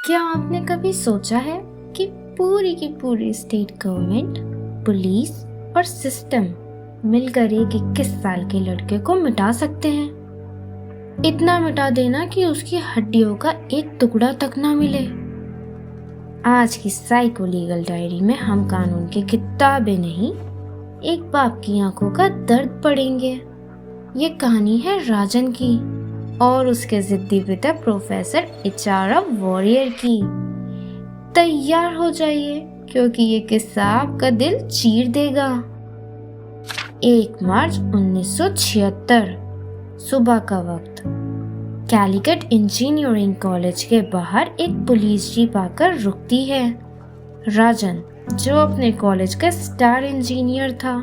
क्या आपने कभी सोचा है कि पूरी की पूरी स्टेट गवर्नमेंट, पुलिस और सिस्टम मिलकर एक 21 साल के लड़के को मिटा सकते हैं? इतना मिटा देना कि उसकी हड्डियों का एक टुकड़ा तक ना मिले। आज की साइको लीगल डायरी में हम कानून की किताबें नहीं, एक बाप की आंखों का दर्द पढ़ेंगे। ये कहानी है राजन की और उसके जिद्दी पिता प्रोफेसर एचआर वॉरियर की। तैयार हो जाइए क्योंकि ये किस्सा आपका दिल चीर देगा। 1 मार्च 1976 सुबह का वक्त। कैलिकट इंजीनियरिंग कॉलेज के बाहर एक पुलिस जीप आकर रुकती है। राजन, जो अपने कॉलेज का स्टार इंजीनियर था,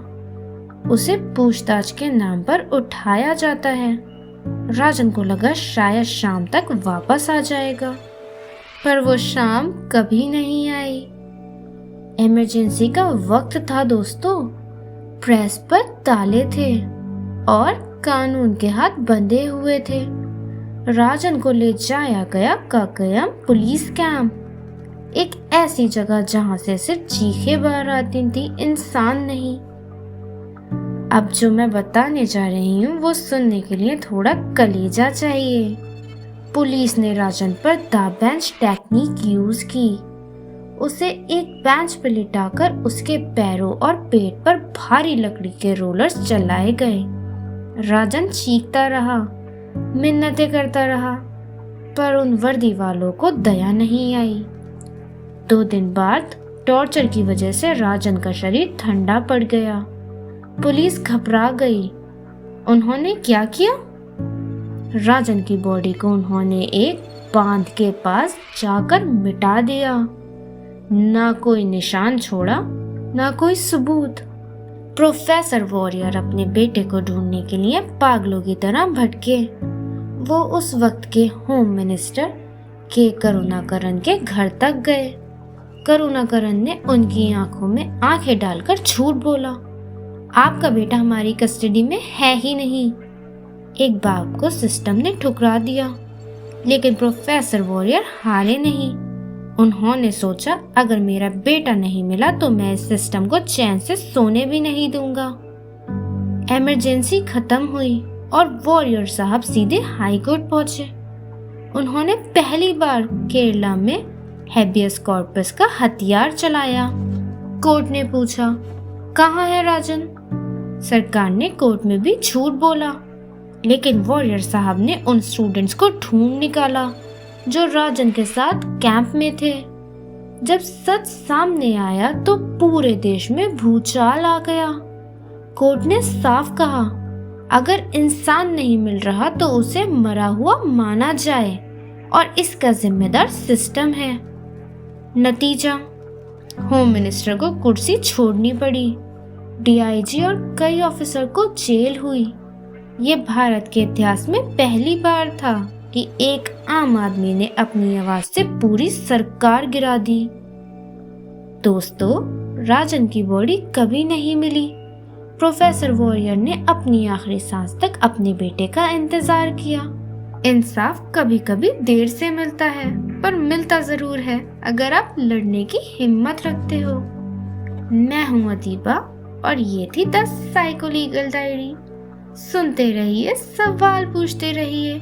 उसे पूछताछ के नाम पर उठाया जाता है। राजन को लगा शायद शाम तक वापस आ जाएगा, पर वो शाम कभी नहीं आई। इमरजेंसी का वक्त था दोस्तों। प्रेस पर ताले थे और कानून के हाथ बंधे हुए थे। राजन को ले जाया गया काकयम पुलिस कैंप, एक ऐसी जगह जहां से सिर्फ चीखें बाहर आती थी, इंसान नहीं। अब जो मैं बताने जा रही हूँ वो सुनने के लिए थोड़ा कलेजा चाहिए। पुलिस ने राजन पर द बेंच टेक्निक यूज की। उसे एक बेंच पर लिटाकर उसके पैरों और पेट पर भारी लकड़ी के रोलर्स चलाए गए। राजन चीखता रहा, मिन्नतें करता रहा, पर उन वर्दी वालों को दया नहीं आई। 2 दिन बाद टॉर्चर की वजह से राजन का शरीर ठंडा पड़ गया। पुलिस घबरा गई। उन्होंने क्या किया? राजन की बॉडी को उन्होंने एक बांध के पास जाकर मिटा दिया। ना कोई निशान छोड़ा, ना कोई सबूत। प्रोफेसर वॉरियर अपने बेटे को ढूंढने के लिए पागलों की तरह भटके। वो उस वक्त के होम मिनिस्टर के करुणाकरन के घर तक गए। करुणाकरन ने उनकी आंखों में आंखें डालकर झूठ बोला, आपका बेटा हमारी कस्टडी में है ही नहीं। एक बाप को सिस्टम ने ठुकरा दिया, लेकिन प्रोफेसर वॉरियर हारे नहीं। उन्होंने सोचा, अगर मेरा बेटा नहीं मिला तो मैं इस सिस्टम को चैन से सोने भी नहीं दूंगा। इमरजेंसी खत्म हुई और वॉरियर साहब सीधे हाई कोर्ट पहुंचे। उन्होंने पहली बार केरला में हेबियस कॉर्पस का हथियार चलाया। कोर्ट ने पूछा, कहाँ है राजन? सरकार ने कोर्ट में भी झूठ बोला, लेकिन वॉरियर साहब ने उन स्टूडेंट्स को ढूंढ निकाला जो राजन के साथ कैंप में थे। जब सच सामने आया तो पूरे देश में भूचाल आ गया। कोर्ट ने साफ कहा, अगर इंसान नहीं मिल रहा तो उसे मरा हुआ माना जाए और इसका जिम्मेदार सिस्टम है। नतीजा, होम मिनिस्टर को कुर्सी छोड़नी पड़ी। डीआईजी और कई ऑफिसर को जेल हुई। ये भारत के इतिहास में पहली बार था कि एक आम आदमी ने अपनी आवाज से पूरी सरकार गिरा दी। दोस्तों, राजन की बॉडी कभी नहीं मिली। प्रोफेसर वॉरियर ने अपनी आखिरी सांस तक अपने बेटे का इंतजार किया। इंसाफ कभी कभी देर से मिलता है, पर मिलता जरूर है अगर आप लड़ने की हिम्मत रखते हो। मैं हूँ अदीबा और ये थी 10 साइको लीगल डायरी। सुनते रहिए, सवाल पूछते रहिए,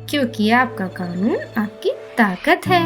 क्योंकि आपका कानून आपकी ताकत है।